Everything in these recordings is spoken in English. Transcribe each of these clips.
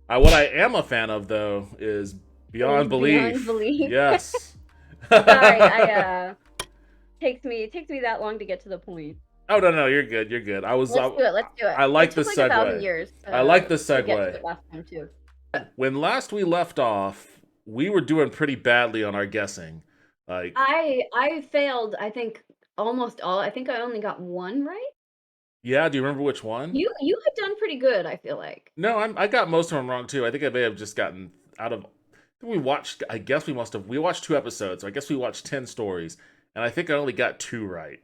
What I am a fan of though is Is Beyond Beyond Belief. Belief. Yes. Sorry, Oh takes me that long to get to the point. no, you're good. You're good. Let's do it. Let's do it. I It like the took like 1,000 segue. years I like the to get to segue. it last time too. When last we left off, we were doing pretty badly on our guessing. Like, I failed. I think almost all. I think I only got one right. yeah, do you remember which one? You had done pretty good. I feel like. No, I got most of them wrong too. I think I may have just gotten out of. We watched. I guess we must have. We watched 2 episodes. So I guess we watched 10 stories, and I think I only got 2 right.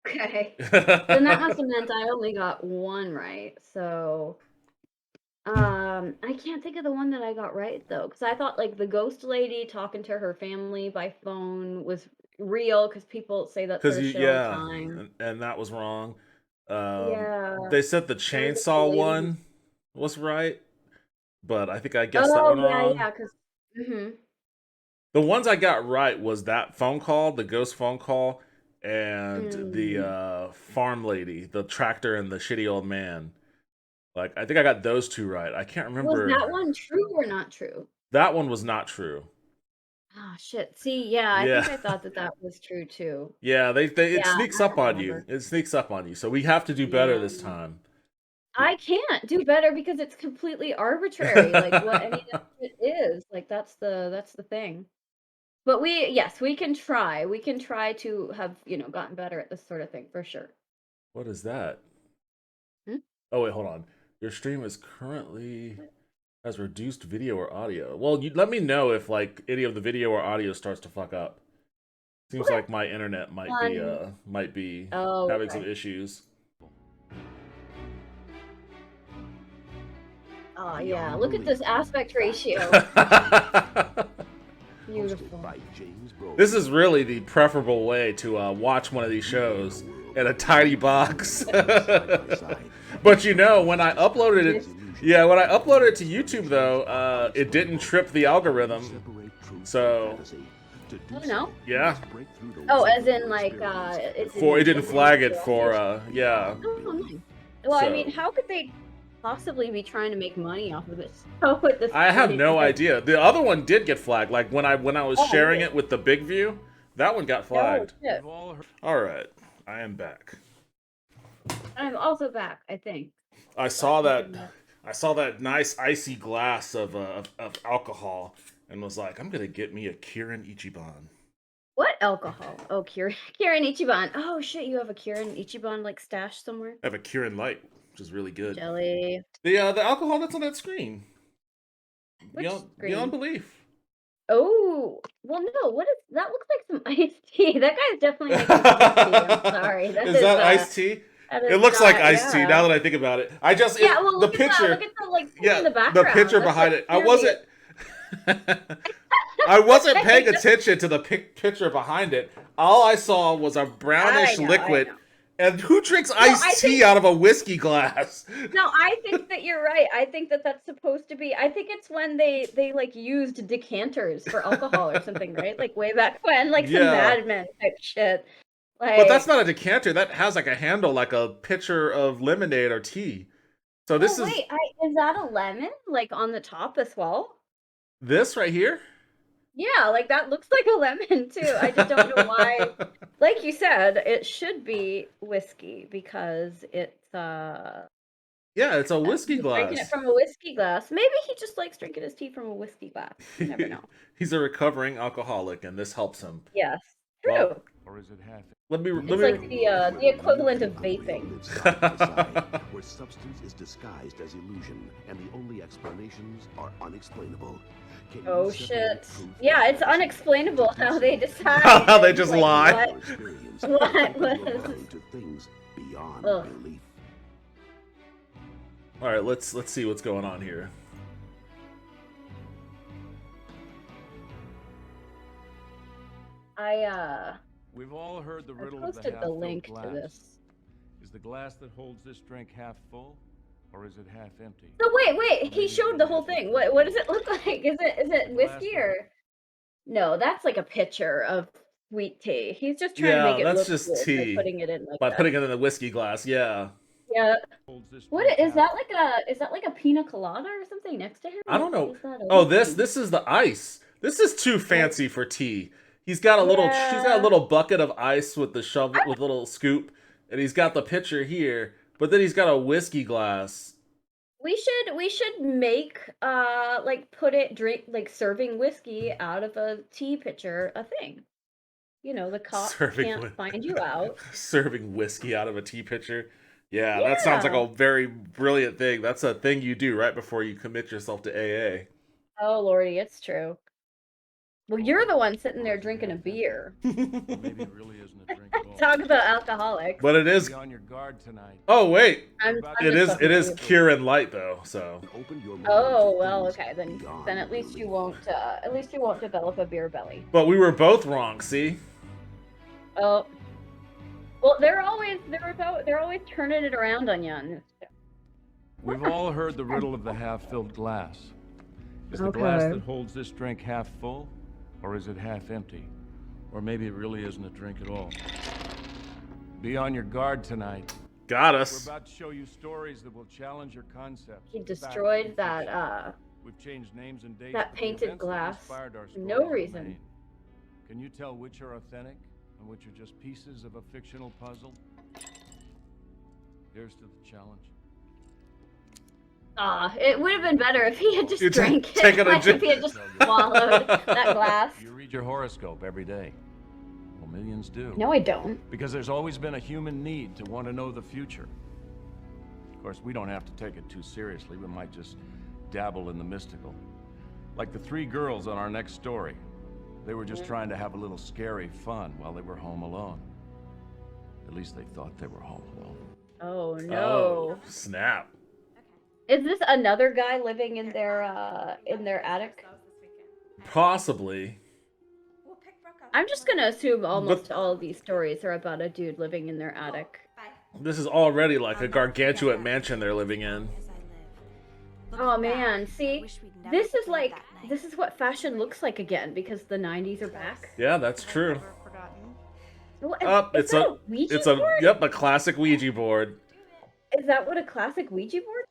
Okay. Then that must have meant I only got one right. So, I can't think of the one that I got right though, because I thought like the ghost lady talking to her family by phone was real, because people say that Because sort of you, shit all the yeah, time. and that was wrong. Yeah. They said the There was like the chainsaw lady who. one was right, but I think I guessed that Oh one yeah, wrong. yeah, because. Mhm. The ones I got right was that phone call, the ghost phone call, and the Mm. farm lady, the tractor, and the shitty old man. Like I think I got those 2 right. I can't Was remember. that one true or not true? That one was not true. Ah, shit. See, yeah, I Yeah. think I thought that that was true too. Yeah, they it Yeah, sneaks I up don't on you. remember. It sneaks up on you. So we have to do better Yeah. this time. I can't do better because it's completely arbitrary, like, what any of it is, like, that's the thing. But yes, we can try. We can try to have, gotten better at this sort of thing for sure. What is that? Hmm? Oh wait, hold on. Your stream is currently has reduced video or audio. Well, you let me know if like any of the video or audio starts to fuck up. Seems Okay. like my internet Um, might be oh, having some okay. issues. Oh, yeah, look at this aspect ratio. Beautiful. This is really the preferable way to watch one of these shows in a tiny box. But when I uploaded it, yeah, when I uploaded it to YouTube though, it didn't trip the algorithm. So Oh, no? yeah, Oh, as in, like, it didn't it didn't flag it show up your for yeah. Oh, nice. Well, I mean, So how could they possibly be trying to make money off of this show at this I have point? no Like, idea. The other one did get flagged. Like when I was oh, sharing really? it with the big view, that one got Oh, flagged. shit. All right, I am back. I'm also back, I think. I But saw you that. can, I saw that nice icy glass of alcohol, and was like, I'm gonna get me a Kirin Ichiban. what alcohol? Oh, Kirin Ichiban. Oh, shit, you have a Kirin Ichiban, like, stashed somewhere? I have a Kirin Light, which is really good. Jelly. The alcohol that's on that screen, Which beyond screen? belief. Oh, well, no, what is that? Looks like some iced tea. That guy's definitely making some iced tea. I'm sorry. Is that iced tea? That It is looks like not, iced tea. Now yeah. that I think about it, I just Yeah, well, the look at that. Look picture. at the, like, thing in Yeah, the the background. picture That's, behind like, it. I clearly wasn't. I wasn't paying okay. attention to the picture behind it. All I saw was a I brownish know, I liquid. know. And who drinks No, I iced tea think out of a whiskey glass? no, I think that you're right. I think that that's supposed to be. I think it's when they like used decanters for alcohol or something, right? Like way back when, like some Yeah. Mad Men type shit. But that's Like, not a decanter. That has like a handle, like a pitcher of lemonade or tea. So this well, is wait, is that a lemon like on the top as well? this right here. Yeah, like that looks like a lemon too. I just don't know why. Like you said, it should be whiskey because it's Yeah, it's a whiskey he's drinking it glass. from a whiskey glass. Maybe he just likes drinking his tea from a whiskey glass. You never know. He's a recovering alcoholic, and this helps him. Yes, Well, true. let It's like me. the equivalent of vaping. Where substance is disguised as illusion, and the only explanations are unexplainable. Can you Oh separate shit. truth Yeah, from it's fiction? unexplainable how they decide. How they just Like lie. what? Experience What and open your was? mind to things beyond Ugh. belief. All right, let's see what's going on here. We've all heard the I riddle of the posted the half-filled link to glass. this. Is the glass that holds this drink half full, or is it half empty? So wait, he showed the whole thing. What does it look like? Is it whiskey or no? That's like a picture of sweet tea. He's just trying to make Yeah, it that's look just cool by tea putting it in like by that. putting it in the whiskey glass. Yeah. Yeah. Holds this What drink is half that is that like a pina colada or something next to him? I don't know. What is that Oh, open? this is the ice. This is too fancy for tea. He's got a little she's got a Yeah. little bucket of ice with the shovel with a little scoop, and he's got the pitcher here, but then he's got a whiskey glass. We should make like put it drink like serving whiskey out of a tea pitcher a thing. You know, the cops Serving can't find you out. serving whiskey out of a tea pitcher. Yeah, that sounds like Yeah. a very brilliant thing. That's a thing you do right before you commit yourself to AA. Oh lordy, it's true. Well, you're the one sitting there drinking a beer. Or maybe it really isn't a drink at all. Talk about alcoholics. But it is. Be on your guard tonight. Oh wait, I'm it just is. fucking It is with you. Cure and Light though. So Open your mind Oh to well, things okay then. beyond Then at least belief. you won't develop a beer belly. but we were both wrong. See. Oh, well, they're always turning it around on you. On this show. We've all heard the riddle of the half-filled glass. Is the glass Okay. that holds this drink half full, or is it half empty? Or maybe it really isn't a drink at all. Be on your guard tonight. Got We're us. about to show you stories that will challenge your concepts. He Fact destroyed and that fiction. We've changed names and dates. that but the painted events that glass inspired our for no stories reason. remain. Can you tell which are authentic and which are just pieces of a fictional puzzle? Here's to the challenge. It would have been better if he had just You drank take it. it a Like if he had drink. just swallowed that glass. You read your horoscope every day. Well, millions do. No, I don't. Because there's always been a human need to want to know the future. Of course, we don't have to take it too seriously. We might just dabble in the mystical. Like the three girls on our next story. They were just trying to have a little scary fun while they were home alone. At least they thought they were home alone. Oh no. Oh, snap. Is this another guy living in their attic? Possibly. I'm just gonna assume almost all of these stories are about a dude living in their attic. This is already like a gargantuan mansion they're living in. Oh man, see, this is what fashion looks like again because the 90s are back. Yeah, that's true. What, It's that a Ouija board? yep, a classic Ouija board. Is that what a classic Ouija board?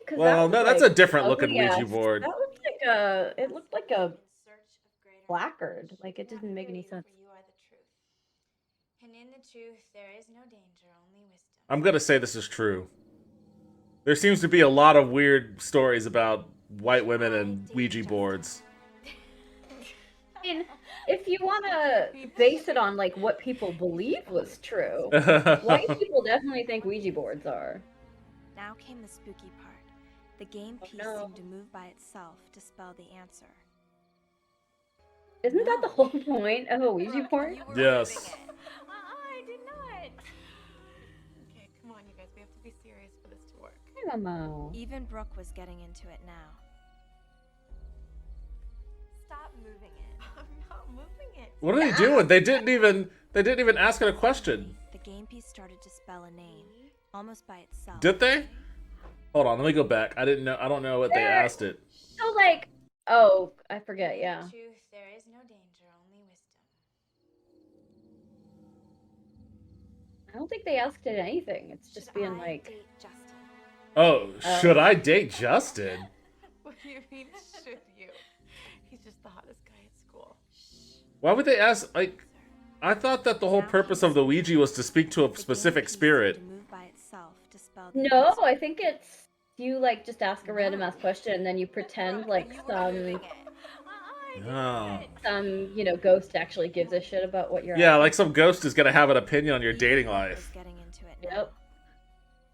'Cause Well, that no, was that's like a different looking ugly Ouija ass- board. That looked like a placard. Like it didn't make any sense. You are the truth. And in the truth there is no danger, only wisdom. I'm gonna say this is true. There seems to be a lot of weird stories about white women and Ouija boards. I mean, if you want to base it on like what people believe was true, white people definitely think Ouija boards are. Now came the spooky part. The game piece no. seemed to move by itself to spell the answer. Isn't that the whole point of a Ouija board? You were Yes. moving it. I did not. Okay, come on, you guys. We have to be serious for this to work. Hey, Mama. Even Brooke was getting into it now. Stop moving it. I'm not moving it. What are they doing? They didn't even ask it a question. The game piece started to spell a name, almost by itself. Did they? Hold on, let me go back. I don't know what they asked it. So like, oh, I forget. Yeah. In truth, there is no danger, only wisdom. I don't think they asked it anything. It's just Should being I like, date Justin? Oh, should I date Justin? What do you mean, should you? He's just the hottest guy at school. Why would they ask? Like, I thought that the whole purpose of the Ouija was to speak to a specific spirit. To move by itself to spell the no, answer. I think it's you like just ask a random ass question and then you pretend like You were moving some it. Oh. ghost actually gives a shit about what you're Yeah, asking. like some ghost is gonna have an opinion on your dating Even Brooke was life. getting into it now. Yep.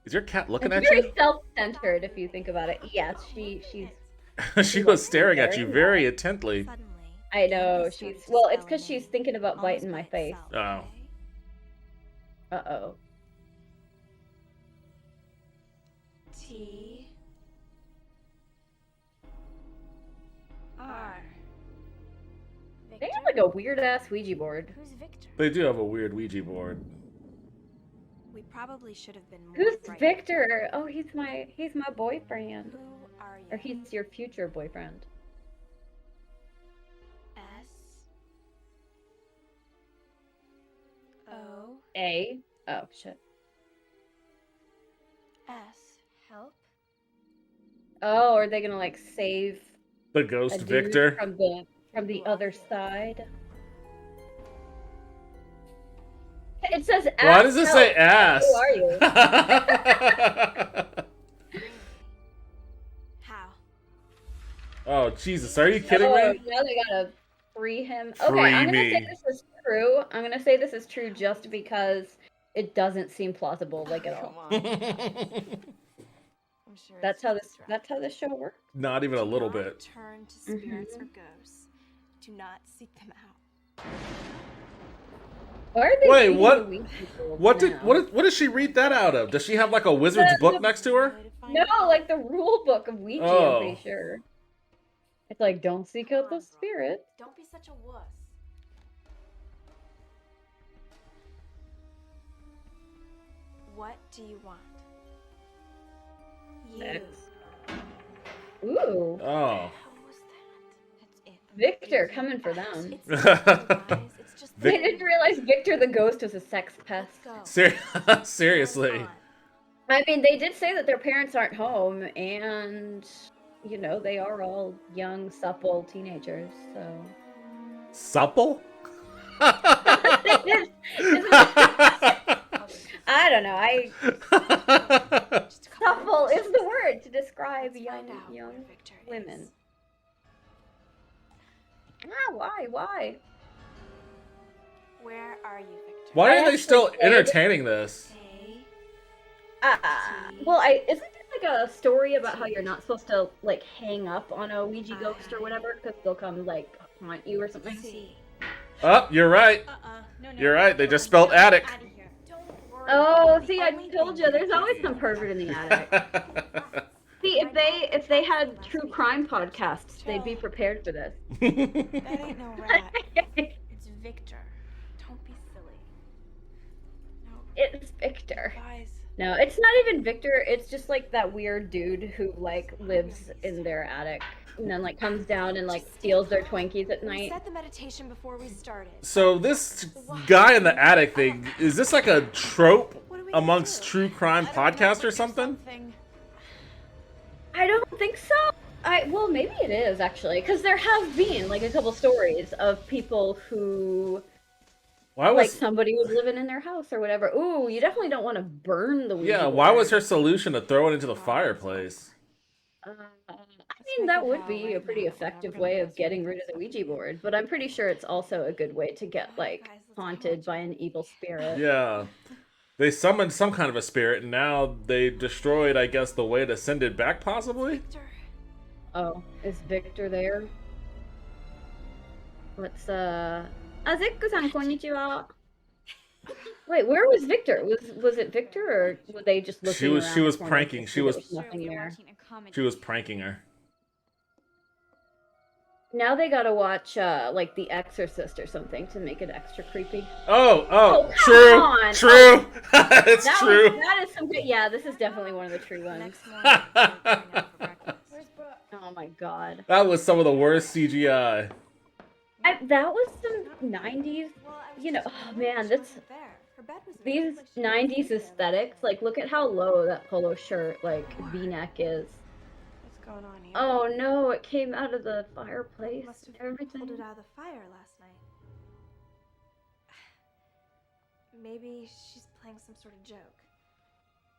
Is your cat looking It's at very you? self-centered if you think about it. Yes, she's. She was staring at you very intently. Suddenly, I the know game she's. started to Well, spell it's because a she's name, thinking about almost biting by my face. itself. Oh. Uh oh. T R. They have like a weird ass Ouija board. Who's Victor? They do have a weird Ouija board. We probably should have been more Who's frightened. Victor? Oh, he's my boyfriend, Who are you? or he's your future boyfriend. S O A. Oh shit. S. Help. Oh, are they gonna like save The a ghost dude Victor. from the other side? It says ass. Why does it say ass? Who are you? How? Oh, Jesus. Are you kidding Oh, me? now they gotta free him. Okay, Free I'm gonna say me. this is true. I'm gonna say this is true just because it doesn't seem plausible, like at all. Come on. I'm sure That's it's how just this. a That's how distraction. this show works. Not even a Do little not bit. Turn to spirits or ghosts. Do not seek them out. Why are they Wait, feeding what? the Ouija people What now? what does she read that out of? Does she have like a wizard's book next to her? No, like the rule book of Ouija. I'm Oh. pretty sure. It's like don't seek out the Come on, girl. spirit. Don't be such a wuss. What do you want? You. Next. Ooh, Oh. How was that? That's it. Victor coming for them. It's not otherwise, it's just They didn't realize Victor the ghost was a sex pest. Let's go. Seriously. Come on. I mean, they did say that their parents aren't home, and you know they are all young, supple teenagers. So Supple? I don't know. Supple is the word to describe Let's young find out young where Victor women. is. Why? Where are you, Victor? Why I are they actually still played- entertaining this? Well, isn't there like a story about how you're not supposed to like hang up on a Ouija ghost or whatever because they'll come like haunt you or something? C. Oh, you're right. No. You're right. They just spelled attic. Out of here. Don't worry. Oh, The see, I only told thing you. There's that always is some not pervert in the right. attic. See, if they had true crime podcasts, they'd be prepared for this. That ain't no rat. It's Victor. Don't be silly. No, It's Victor. guys. No, it's not even Victor. It's just like that weird dude who like lives in their attic and then like comes down and like steals their Twinkies at We night. said the meditation before we started. So this guy in the attic thing, is this like a trope What are we gonna amongst do? true crime I don't know, podcasts or but do something? I don't think so. Well, maybe it is actually, because there have been like a couple stories of people who Why like was somebody was living in their house or whatever. Ooh, you definitely don't want to burn the Ouija why was her board. solution to throw it into the fireplace? I mean, that would be a pretty effective way of getting rid of the Ouija board, but I'm pretty sure it's also a good way to get like haunted by an evil spirit. Yeah. They summoned some kind of a spirit, and now they destroyed, I guess, the way to send it back, possibly? Victor. Oh, is Victor there? Let's Zek-san, konnichiwa. Wait, where was Victor? Was it Victor, or were they just looking She was around the corner pranking. to She see was there was nothing there? she was pranking her. Now they gotta watch like The Exorcist or something to make it extra creepy. Oh, come true, on. true. It's That true. that is some good. Yeah, this is definitely one of the true ones. Next morning, we're going out for breakfast. Oh my god. That was some of the worst CGI. That was some 90s. Well, I was You know, just oh wondering, man, she that's wasn't there. Her bed was these made, like she 90s didn't aesthetics. Like, look at how low that polo shirt, like V-neck is. What's going on here? Oh no, it came out of the fireplace Must have and everything. pulled it out of the fire last night. Maybe she's playing some sort of joke.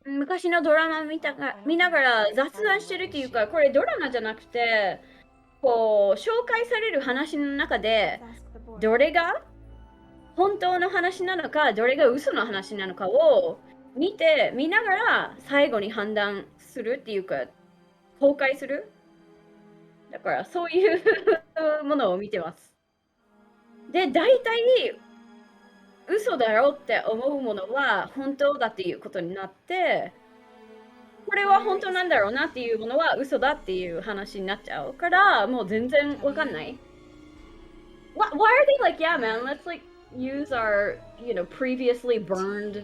昔のドラマ見ながら雑談してるっていうか、これドラマじゃなくて、こう紹介される話の中で Let's ask the boy. どれが本当の話なのか、どれが嘘の話なのかを見ながら最後に判断するっていうか、公開する。だからそういうものを見てます。で、大体嘘だろうって思うものは本当だっていうことになって、これは本当なんだろうなっていうものは嘘だっていう話になっちゃうから、もう全然わかんない。Why are they like, yeah, man, let's like use our, previously burned.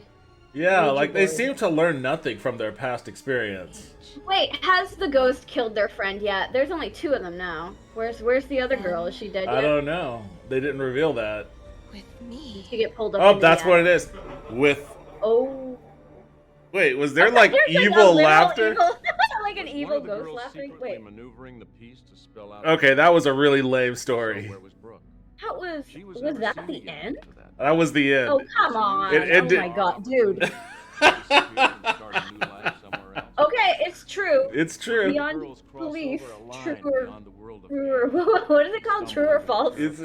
Yeah, Ouija like they board. seem to learn nothing from their past experience. Wait, has the ghost killed their friend yet? There's only 2 of them now. Where's the other girl? Is she dead I yet? don't know. They didn't reveal that. With me. Did she get pulled up? Oh, into the that's what attic? it is. With Oh. Wait, was there like There's like a evil literal laughter? evil- like an Was evil one of the ghost girls laughing. secretly Wait, maneuvering the piece to spell out? Okay, that was a really lame So story. where was Brooke? was Was was never that seen the again end? after that. That was the end. Oh come on! It Oh did- my god, dude. Disappeared and started a new life somewhere else. Okay, it's true. It's true. Beyond Girls cross belief, over a true line or beyond the world of true or fantasy what is it called? and True or stumble false? into It's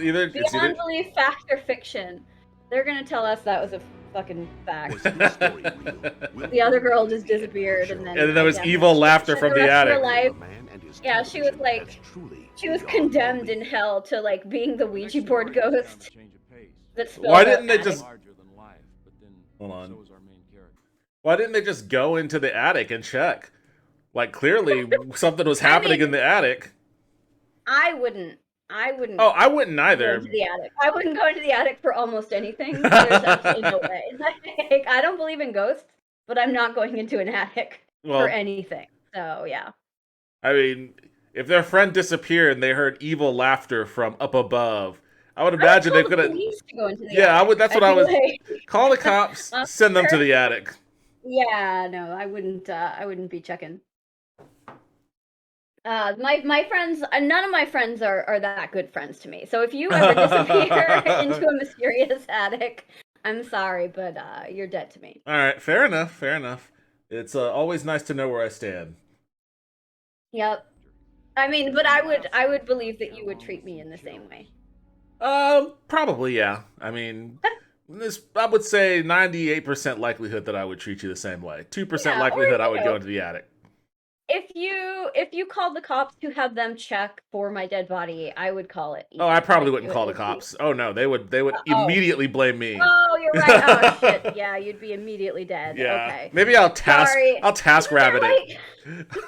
Beyond either belief, fact or fiction. They're gonna tell us that was a fucking fact. Was this story real? We'll The other girl find out just at the end of disappeared, the and show. then And then there was I guess evil she laughter spent from the the rest of her attic. life- A man and his Yeah, she was television like- has truly She was beyond condemned belief. in hell to like being the Ouija board Next story is ghost kind of a change of pace. that spelled Why out didn't they attic. just- Larger than life, but then Hold on. so is our main character. Why didn't they just go into the attic and check? Like clearly something was happening mean- in the attic. I wouldn't. Oh, I wouldn't go either. into the attic. I wouldn't go into the attic for almost anything. There's absolutely no way. Like, I don't believe in ghosts, but I'm not going into an attic Well, for anything. So yeah. I mean, if their friend disappeared and they heard evil laughter from up above, I would imagine they I would could tell have. the police to go into the Yeah, I attic. would. That's what I'd I be was. like, Call the cops. Send them to the attic. yeah, no, I wouldn't. I wouldn't be checking. My friends, none of my friends are that good friends to me. So if you ever disappear into a mysterious attic, I'm sorry, but you're dead to me. All right, fair enough. Fair enough. It's always nice to know where I stand. Yep. I mean, but I would believe that you would treat me in the same way. Probably yeah. I mean, I would say 98% likelihood that I would treat you the same way. 2% Yeah, or, likelihood I you would know, go into the attic. If you called the cops to have them check for my dead body, I would call it. Oh, I probably Like, wouldn't it call the would be- cops. Oh no, they would oh. immediately blame me. Oh, you're right. Oh shit. Yeah, you'd be immediately dead. Yeah. Okay. Maybe I'll task Sorry. rabbit it.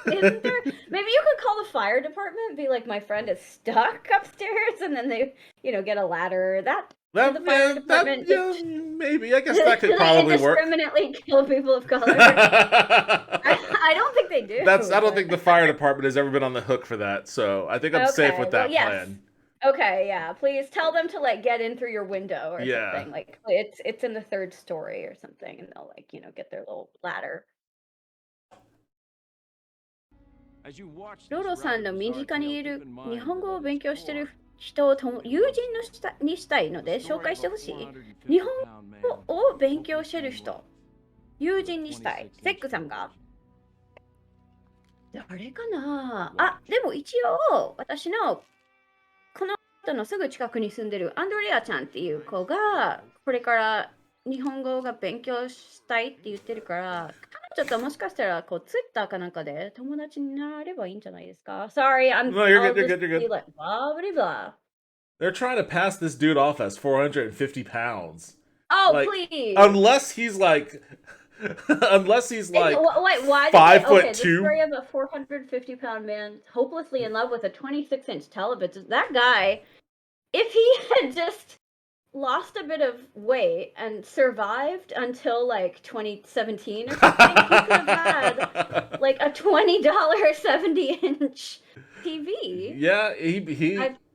Isn't there? Maybe you could call the fire department and be like, my friend is stuck upstairs, and then they, get a ladder. The fire department. Maybe. I guess that could probably work. Indiscriminately kill people of color. I don't think they do. I don't but- think the fire department has ever been on the hook for that, so I think I'm safe Okay, with that well, yes. plan. Okay, yeah. Please tell them to get in through your window or Yeah. something. Like it's in the third story or something, and they'll get their little ladder. ロロさんの身近にいる日本語を勉強してる人を友人にしたいので紹介してほしい。日本語を勉強してる人、友人にしたい。セックさんが。誰かなあ、でも一応私のこの人のすぐ近くに住んでるアンドレアちゃんっていう子がこれから日本語が勉強したいって言ってるから彼女ともしかしたらツイッターかなんかで友達になればいいんじゃないですか Sorry, No, you're I'll good, you're just good, you're good. be like, blah, blah, blah. They're trying to pass this dude off as 450 pounds. Oh, Like, please. Unless he's like... Wait, why did 5'2". The story of a 450-pound man hopelessly in love with a 26-inch television. That guy, if he had just lost a bit of weight and survived until 2017 or something, he could have had a $20 70-inch TV. Yeah,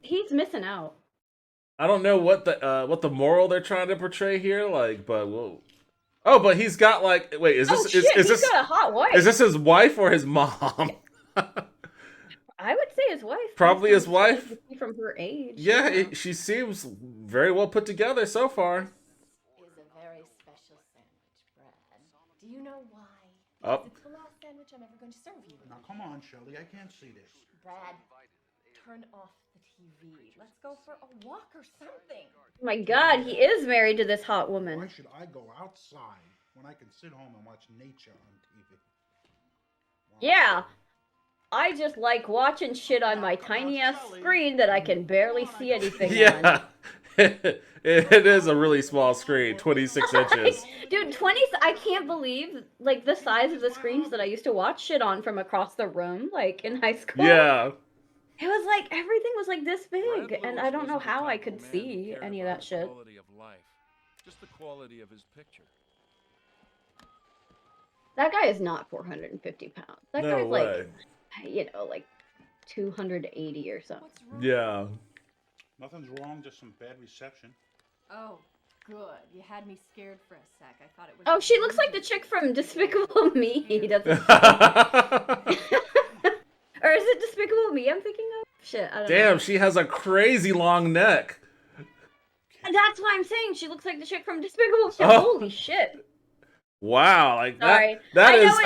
He's missing out. I don't know what the moral they're trying to portray here, but we'll... Oh, but he's got wait, is this He's is this got a hot wife. is this his wife or his mom? I would say his wife. Probably his wife. From her age. Yeah, she seems very well put together so far. Is a very special sandwich, Brad. Do you know why? Oh. Because it's the last sandwich I'm ever going to serve you. Now come on, Shirley, I can't see this. Brad, turn off the TV. Let's go for a walk or something. Oh my God, he is married to this hot woman. Why should I go outside when I can sit home and watch nature on TV? Yeah. I just like watching shit on my tiny ass screen that I can barely see anything Yeah, on. it is a really small screen, 26 inches. Dude, I can't believe the size of the screens that I used to watch shit on from across the room, in high school. Yeah. It was everything was this big, and I don't know how I could see any of that shit. Quality of life, just the quality of his picture. That guy is not 450 pounds. That No guy's way. 280 or something. What's wrong? Yeah. Nothing's wrong, just some bad reception. Oh, Good. You had me scared for a sec. I thought it was. Oh, she looks like the chick from Despicable Me, doesn't she? Or is it Despicable Me I'm thinking of? Shit, I don't know. Damn, she has a crazy long neck. And that's why I'm saying she looks like the chick from Despicable Me. Oh. Holy shit. Wow, like Sorry. that I is know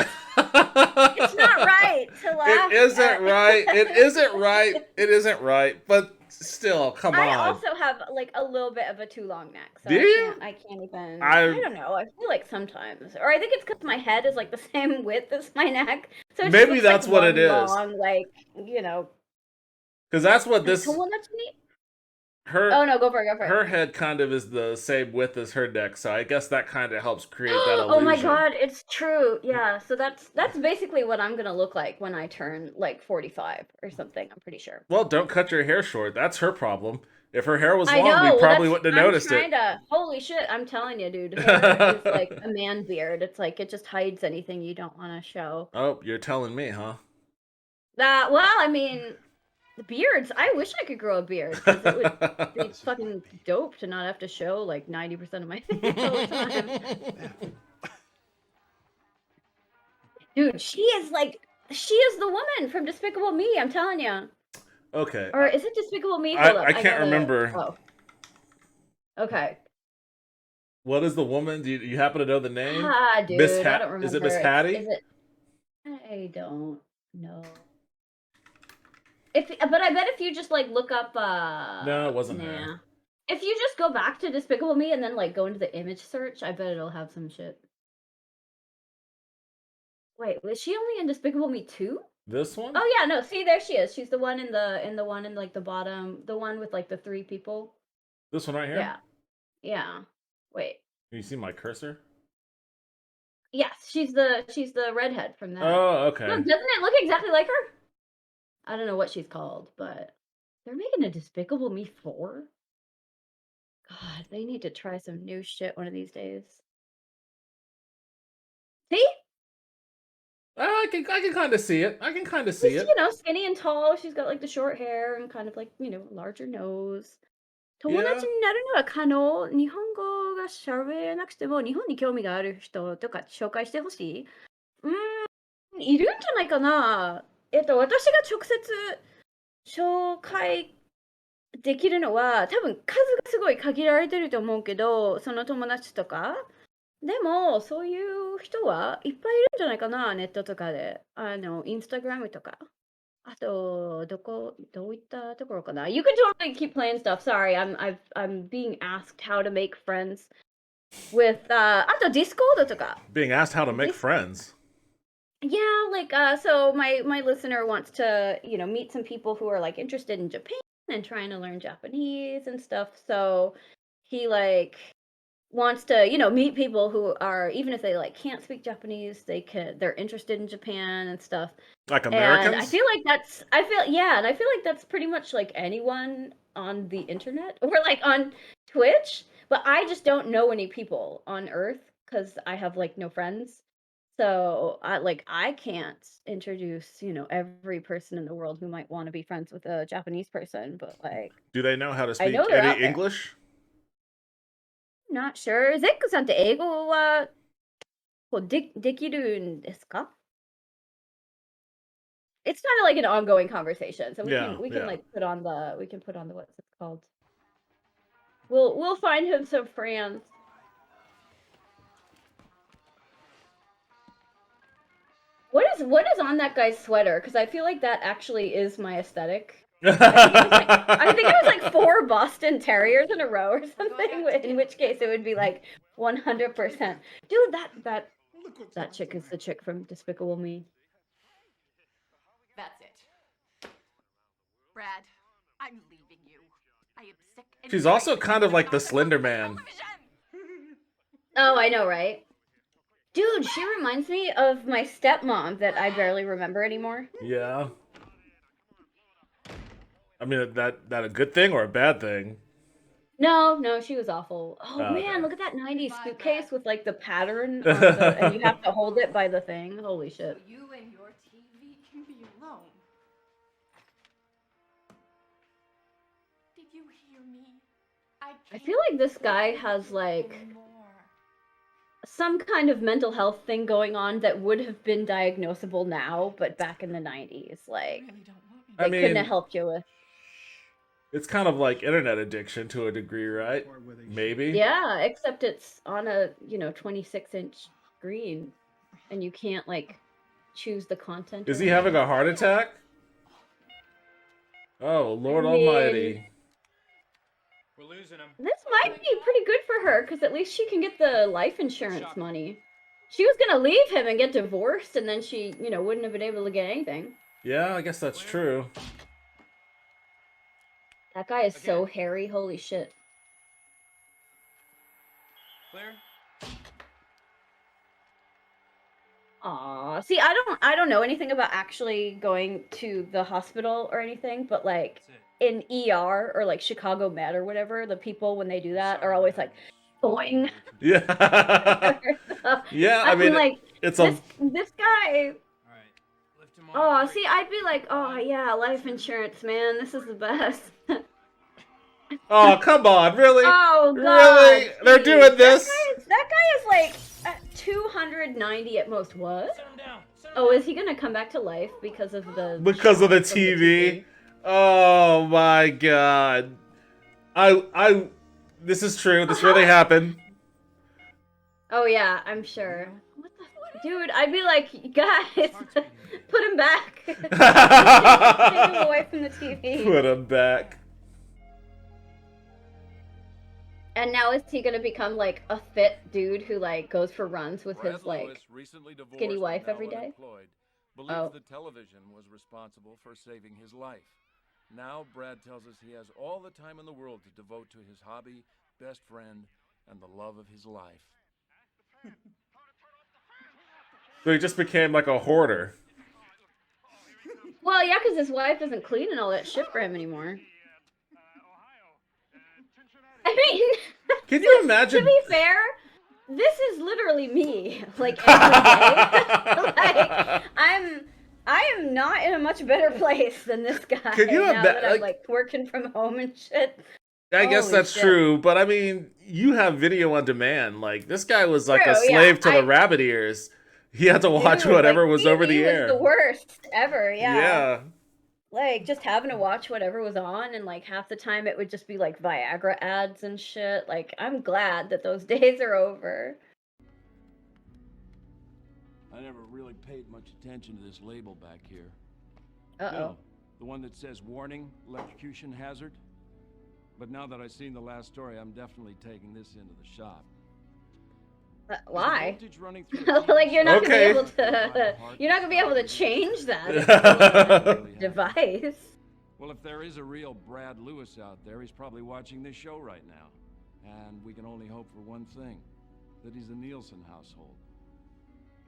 it's not right to laugh. It isn't right. It isn't right. It isn't right. But still, come on. I also have like a little bit of a too long neck, so Do you? I can't even. I don't know. I feel like sometimes, or I think it's because my head is like the same width as my neck, so it just Maybe looks that's like what one it is. Long, like you know. Because that's what this. Her. Oh no, go for it. Go for it. Her head kind of is the same width as her neck, so I guess that kind of helps create that illusion. Oh my god, it's true. Yeah, so that's basically what I'm gonna look like when I turn like 45 or something. I'm pretty sure. Well, don't cut your hair short. That's her problem. If her hair was I long, know, we probably wouldn't have noticed it. Holy shit, I'm telling you, dude. Hair is like a man beard. It's like it just hides anything you don't want to show. Oh, you're telling me, huh? Well, I mean, the beards. I wish I could grow a beard because it would be fucking dope to not have to show like 90% of my face all the time. Dude, she is the woman from Despicable Me. I'm telling you. Okay. Or is it Despicable Me? Hold up, I can't remember. Oh. Okay. What is the woman? Do you happen to know the name? Dude, I don't remember. Is it Miss Hattie? Is it? I don't know. But I bet if you just like look up No, it wasn't her. If you just go back to Despicable Me and then like go into the image search, I bet it'll have some shit. Wait, was she only in Despicable Me 2? This one? Oh yeah, no, see there she is. She's the one in the one in like the bottom, the one with like the 3 people. This one right here? Yeah. Yeah. Wait. Can you see my cursor? Yes, she's the redhead from that. Oh, okay. No, doesn't it look exactly like her? I don't know what she's called, but they're making a Despicable Me 4? God, they need to try some new shit one of these days. See? I can kind of see it. I can kind of see She's, it. you know, skinny and tall. She's got like the short hair and kind of like, you know, larger nose. 友達になるのは可能。日本語が喋れなくても日本に興味がある人とか紹介してほしい。いるんじゃないかな。私が直接紹介できるのは多分数がすごい限られてると思うけど、その友達とか。でもそういう人はいっぱいいるんじゃないかな、ネットとかで。インスタグラムとか。あと、どういったところかな? You can totally keep playing stuff. Sorry, I'm being asked how to make friends with あと Discord とか. Being asked how to make friends. Yeah, like so my listener wants to, you know, meet some people who are like interested in Japan and trying to learn Japanese and stuff. So he like wants to, you know, meet people who are, even if they like can't speak Japanese, they're interested in Japan and stuff. Like Americans? And I feel like that's pretty much like anyone on the internet or like on Twitch, but I just don't know any people on Earth because I have like no friends. So I can't introduce, you know, every person in the world who might want to be friends with a Japanese person, but like, do they know how to speak any English? Not sure. ゼックさんって英語はこうできるんですか? It's kind of like an ongoing conversation, so we can like put on the what's it called? We'll find him some friends. What is on that guy's sweater? Because I feel like that actually is my aesthetic. I think it was like 4 Boston Terriers in a row or something. In which case it would be like 100%. Dude, that chick is the chick from Despicable Me. That's it. Brad, I'm leaving you. I am sick. She's also kind of like the Slender Man. Oh, I know, right? Dude, she reminds me of my stepmom that I barely remember anymore. Yeah. I mean, that a good thing or a bad thing? No, she was awful. Oh man, look at that 90s suitcase with like the pattern on and you have to hold it by the thing. Holy shit. So you and your TV can be alone. Did you hear me? I feel like this guy has like some kind of mental health thing going on that would have been diagnosable now, but back in the 90s, like I they couldn't have mean, helped you with. it's kind of like internet addiction to a degree, right? Maybe. Yeah, except it's on a 26-inch screen, and you can't like choose the content. Is or he having anything. a heart attack? Oh, Lord I mean, Almighty. We're losing him. This might be pretty good for her, because at least she can get the life insurance money. She was gonna leave him and get divorced, and then she, wouldn't have been able to get anything. Yeah, I guess that's true. That guy is so hairy, holy shit. Clear. Aw, see, I don't know anything about actually going to the hospital or anything, but like in ER or like Chicago Med or whatever, the people when they do that are always like, boing. Yeah. Yeah, I mean, like, it's this guy. All right. Lift him Oh, off. see, I'd be like, oh yeah, life insurance, man, this is the best. Oh, come on, really? Oh god, Really? They're geez. doing this? That guy is like at 290 at most. What? Set him down. Set him Oh, down. is he gonna come back to life because of the Because of the shock from TV? Oh my god. I this is true. This really happened. Oh yeah, I'm sure. What the dude? I'd be like, guys, put him back. Take him away from the TV. Put him back. And now is he gonna become like a fit dude who like goes for runs with his like skinny wife every day? Believes Oh. the television was responsible for saving his life. Now Brad tells us he has all the time in the world to devote to his hobby, best friend, and the love of his life. So he just became like a hoarder. Well, yeah, because his wife isn't cleaning all that shit for him anymore. I mean, Can you imagine? to be fair, this is literally me. Like every day, like I am not in a much better place than this guy. Can you now that I'm like- like working from home and shit. I guess Holy that's shit. true, but I mean, you have video on demand. Like, this guy was like a True, yeah, slave to the rabbit ears. He had to watch Dude, whatever like, was over the TV air. was the worst ever. Yeah. Yeah. Like just having to watch whatever was on, and like half the time it would just be like Viagra ads and shit. Like I'm glad that those days are over. I never really paid much attention to this label back here. Uh-oh. No, the one that says warning, electrocution hazard. But now that I've seen the last story, I'm definitely taking this into the shop. Why? Voltage running through a Like you're not Okay. gonna be able to. You're not gonna be able to change that if it's on a device. Well, if there is a real Brad Lewis out there, he's probably watching this show right now. And we can only hope for one thing, that he's a Nielsen household.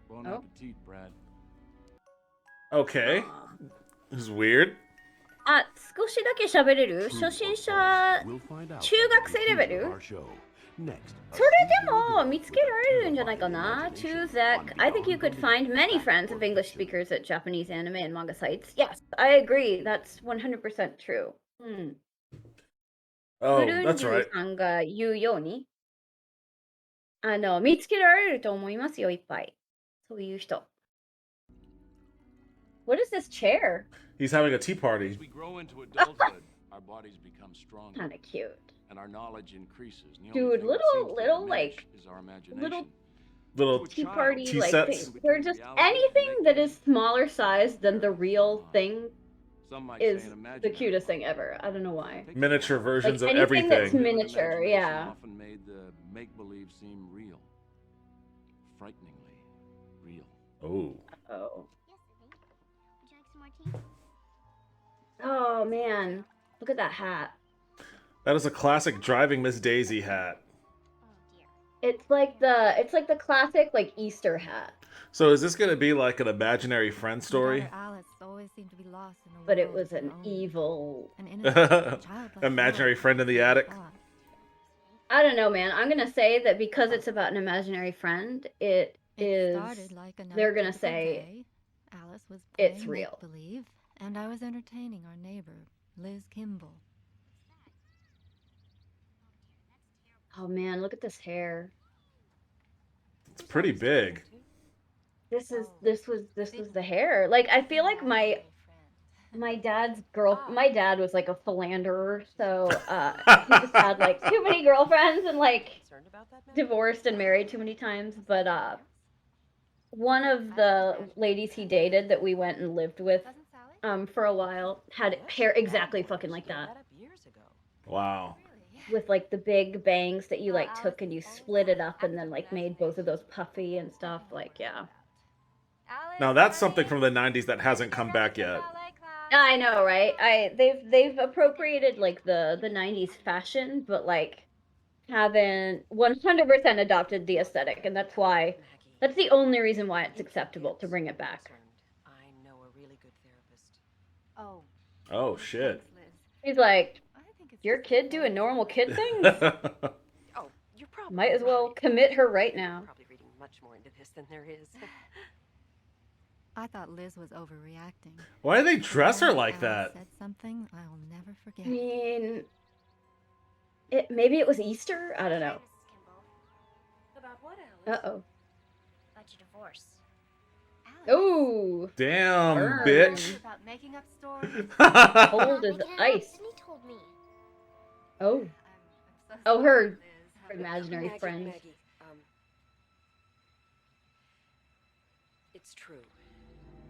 Bon Oh. appetit, Brad. Okay. This is weird. あ、少しだけ喋れる初心者 We'll find out 中学生レベル our show. Next, それでも見つけられるんじゃないかな To Zach, I think you could find many friends of English speakers at Japanese anime and manga sites. Yes, I agree. That's 100% true. Oh, ブルン that's ジ right. ュさんが言うように見つけられると思いますよ、いっぱい。そういう人。 What is this chair? He's having a tea As party. we grow into adulthood, our bodies become stronger. Kind of cute. And our knowledge increases. And the Dude, only thing that little- seems to little, diminish like, is our imagination. little Little To a Tea child, party tea like sets. things. They're just anything that is smaller size than the real thing Some might is say an the imaginary cutest body. thing ever. I don't know why. miniature versions of anything that's everything. miniature, Imagination yeah. often made the make-believe seem real. Frighteningly real. Oh. Oh. Oh man, look at that hat. That is a classic driving Miss Daisy hat. It's like the classic like Easter hat, So is this gonna be like an imaginary friend story? but it was an evil. Imaginary friend in the attic? I don't know, man. I'm gonna say that because it's about an imaginary friend, it is. They're gonna say it's real. And I was entertaining our neighbor, Liz Kimball. Oh man, look at this hair. It's pretty big. This was the hair. Like I feel like my dad was like a philanderer, so he just had like too many girlfriends and like divorced and married too many times. But one of the ladies he dated that we went and lived with for a while had hair exactly fucking like that. Wow. With like the big bangs that you like took and you split it up and then like made both of those puffy and stuff. Like yeah. Now that's something from the 90s that hasn't come back yet. I know, right? They've appropriated like the 90s fashion, but like haven't 100% adopted the aesthetic, and that's the only reason why it's acceptable to bring it back. I know a really good therapist. Oh. Oh shit. He's like, your kid doing normal kid things? Oh, you're probably Might as well commit her right now. Probably reading much more into this than there is. I thought Liz was overreacting. Why do they dress her like Alice that? said something I'll never forget. I mean, maybe it was Easter? I don't know. About what, Alice? Uh-oh. About your divorce. Oh. Damn, Burn. bitch. About making up stories. Cold as ice. Sydney told me. Oh. I'm so Oh, sorry, her Liz. imaginary friend. Maggie, it's true.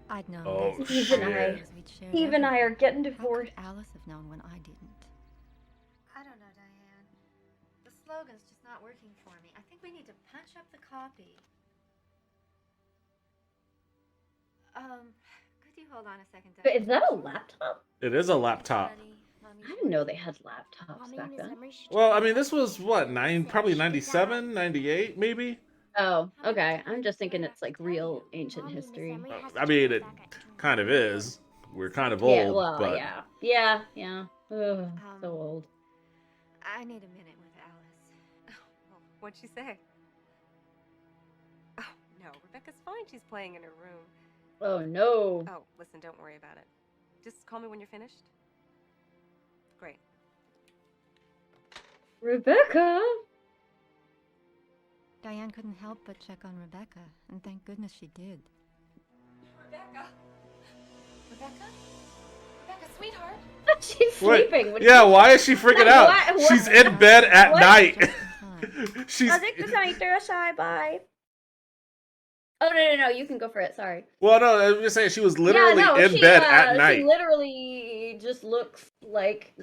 I'd known Oh, this Steve and shit. because we'd shared Steve and I are everything. getting How could divorced. Alice have known when I didn't? I don't know, Diane. The slogan's just not working for me. I think we need to punch up the copy. Could you hold on a second, But Diane? is that a laptop? It is a laptop. I didn't know they had laptops back then. Well, I mean, this was what, probably 97, 98, maybe? Oh, okay. I'm just thinking it's like real ancient history. I mean, it kind of is. We're kind of old, Yeah, well, but yeah. Ugh, so old. I need a minute with Alice. What'd she say? Oh, no, Rebecca's fine. She's playing in her room. Oh no. Oh, listen, don't worry about it. Just call me when you're finished. Great. Rebecca. Diane couldn't help but check on Rebecca, and thank goodness she did. Rebecca? Rebecca? Rebecca, sweetheart? She's Wait, sleeping. yeah, why is she freaking out? What? She's in bed at What? night. Just in time. She's Bye. Oh no, you can go for it. Sorry. well, no, I was just saying she was literally yeah, no, in she, bed at night. She literally just looks like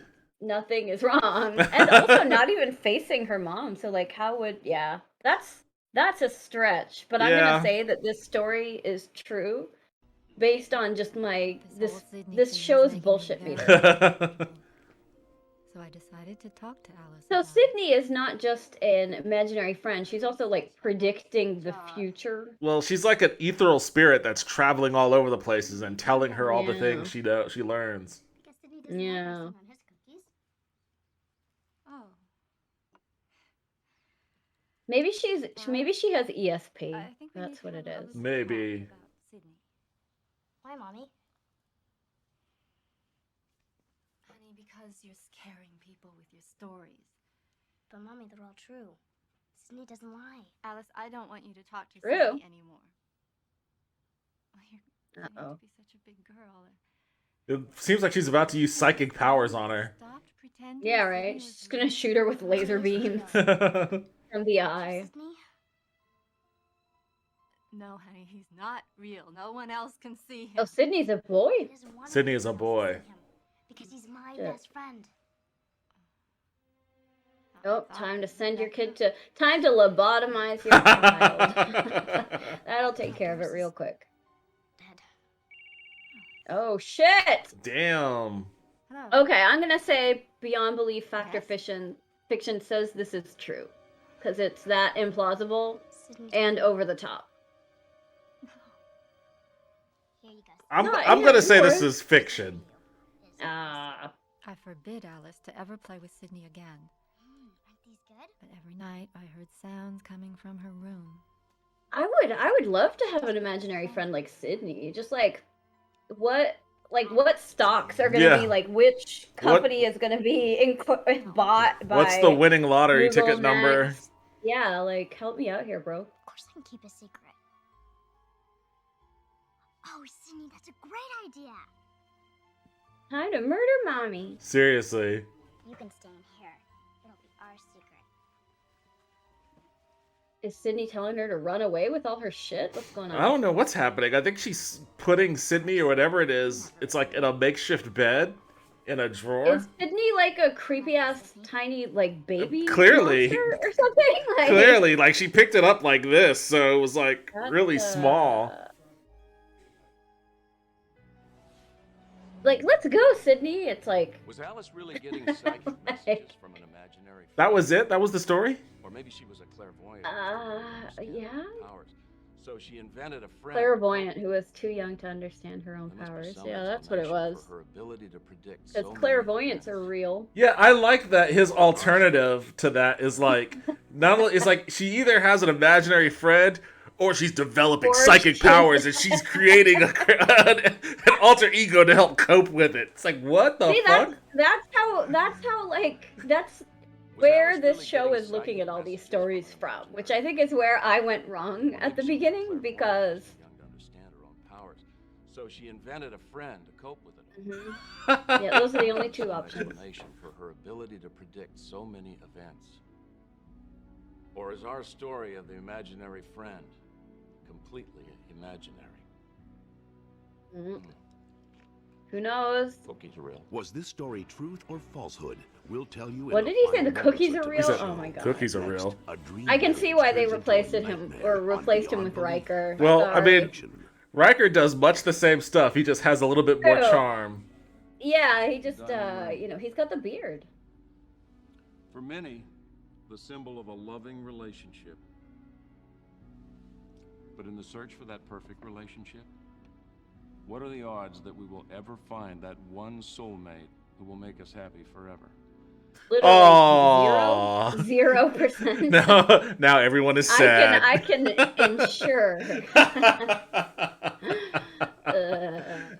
nothing is wrong, and also not even facing her mom. So like, how would? Yeah, that's a stretch. But I'm Yeah. gonna say that this story is true, based on just my This whole Sydney this thing is show's making me bullshit very meter. So I decided to talk to Alice. So about it. Sydney is not just an imaginary friend; she's also like predicting the future. Well, she's like an ethereal spirit that's traveling all over the places and telling her all the Yeah. things she learns. Because Sydney doesn't Yeah. have icing on his cookies. Oh. Maybe she has ESP. I think we That's need to what have it another is. small Maybe. talk about Sydney. Why, Mommy? Honey, because you're scaring people with your stories. But Mommy, they're all true. Sydney doesn't lie. Alice, I don't want you to talk to True. Sydney anymore. Well, you're getting Uh-oh. to be such a big girl. It seems like she's about to use psychic powers on her. Stopped pretending Yeah, Sydney right. was She's gonna real. shoot her with laser beams from the eye. Sydney? No, honey, he's not real. No one else can see him. Oh, Sydney's a boy. He doesn't want Sydney is a anyone else to boy. see him, because he's my Shit. best friend. Oh, time to send your kid to time to lobotomize your child. That'll take care of it real quick. Dead. Oh shit. Damn. Hello. Okay, I'm gonna say beyond belief factor Yes? fiction says this is true. Because it's that implausible Sydney, and over the top. here you go. I'm No, I'm yeah, gonna say this yours. is fiction. Ah. I forbid Alice to ever play with Sydney again. Aren't these good? But every night I heard sounds coming from her room. I would love to have an imaginary friend like Sydney. Just like what like what stocks are gonna be like which company is gonna be bought by What's the winning lottery Google ticket number? next. Yeah, like help me out here, bro. Of course I can keep a secret. Oh, Sydney, that's a great idea. Time to murder mommy. Seriously. You can stay in here. It'll be our secret. Is Sydney telling her to run away with all her shit? What's going on? I don't know what's happening. I think she's putting Sydney or whatever it is. It's like in a makeshift bed in a drawer. Is Sydney like a creepy ass tiny like baby Clearly. monster or something? Like, Clearly, like she picked it up like this, so it was like That's, really small. Like, let's go, Sydney. It's like. Was Alice really getting psychic messages from an imaginary? That was it? That was the story? Or maybe she was a clairvoyant. Yeah. Powers. So she invented a friend. Clairvoyant who was too young to understand her own powers. Yeah, that's what it was. For her ability to predict Because clairvoyants are real. Yeah, I like that his alternative to that is like not only is like she either has an imaginary friend or she's developing psychic powers and she's creating an alter ego to help cope with it. It's like what the fuck? That's how like that's where this show is looking at all these stories from, which I think is where I went wrong at the beginning because. So she invented a friend to cope with it. Mm-hmm. Yeah, those are the only two options. For her ability to predict so many events. Or is our story of the imaginary friend completely imaginary? Mm-hmm. Who knows? Cookies are real. Was this story truth or falsehood? We'll tell you. What did he say? The cookies are real? Oh my god. Cookies are real. I can see why they replaced him with Riker. Well, I mean, Riker does much the same stuff. He just has a little bit more charm. Yeah, he just he's got the beard. For many, the symbol of a loving relationship. But in the search for that perfect relationship, what are the odds that we will ever find that one soulmate who will make us happy forever? Literally 0%. Now everyone is sad. I can ensure.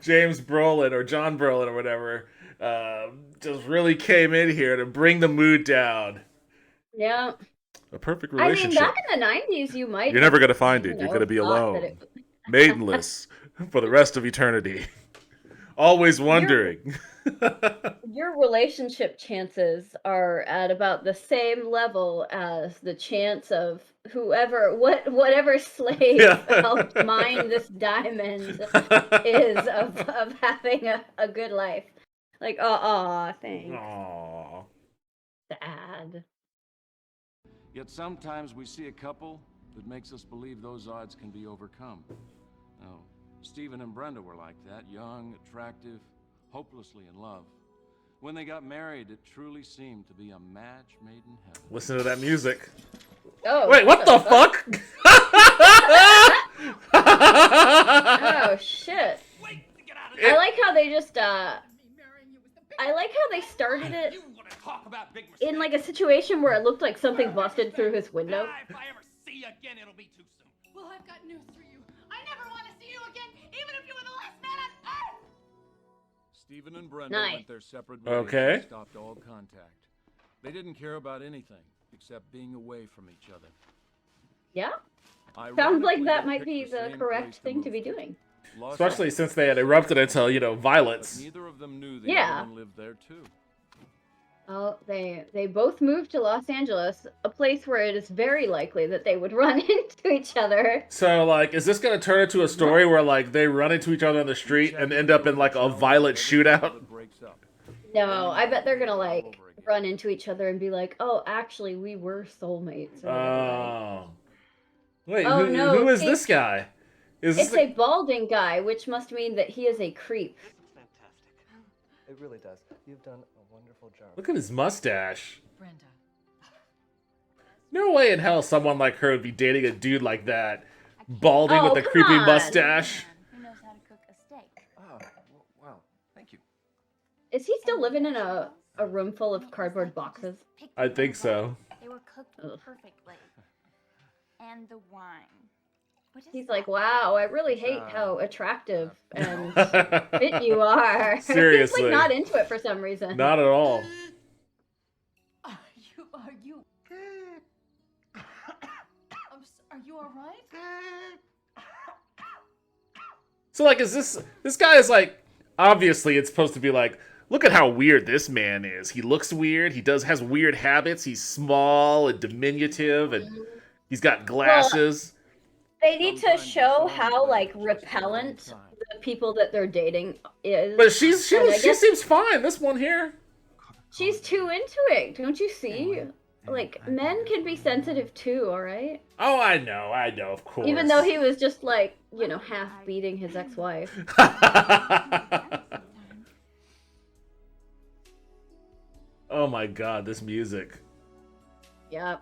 James Brolin or John Brolin or whatever just really came in here to bring the mood down. Yeah. A perfect relationship. I mean, back in the 90s, you might. You're never gonna find it. You're gonna be alone, maidenless for the rest of eternity. Always wondering. Your relationship chances are at about the same level as the chance of whatever slave helped mine this diamond is of having a good life. Like, thanks. Aww. Sad. Yet sometimes we see a couple that makes us believe those odds can be overcome. Now, Stephen and Brenda were like that, young, attractive, hopelessly in love. When they got married, it truly seemed to be a match made in heaven. Listen to that music. Oh, wait, what the fuck? Oh shit! I like how they just I like how they started it in like a situation where it looked like something busted through his window. If I ever see you again, it'll be too soon. Well, I've got news for you. I never want to see you again, even if you were the last man on Earth! Stephen and Brenda went their separate ways and stopped all contact. They didn't care about anything except being away from each other. Yeah? Sounds like that might be the correct thing to be doing. Especially since they had erupted into, violence. Neither of them knew the other one lived there too. Oh, they both moved to Los Angeles, a place where it is very likely that they would run into each other. So, like, is this going to turn into a story where, like, they run into each other on the street and end up in, like, a violent shootout? No, I bet they're going to, like, run into each other and be like, oh, actually, we were soulmates. Oh. Wait, who is this guy? It's a balding guy, which must mean that he is a creep. Fantastic. It really does. You've done a wonderful job. Look at his mustache. Brenda. No way in hell someone like her would be dating a dude like that. Balding with a creepy mustache. Who knows how to cook a steak? Oh, wow. Thank you. Is he still living in a room full of cardboard boxes? I think so. They were cooked perfectly. And the wine. He's like, wow, I really hate how attractive and fit you are. He's Seriously. like not into it for some reason. Not at all. Are you? Are you all right? So like, is this guy is like, obviously it's supposed to be like, look at how weird this man is. He looks weird. He has weird habits. He's small and diminutive, and he's got glasses. They need to show how like repellent the people that they're dating is. But she guess seems fine. This one here. she's too into it. Don't you see? Like men can be sensitive too, all right? Oh, I know, of course. Even though he was just like, half beating his ex-wife. Oh my god, this music. Yep.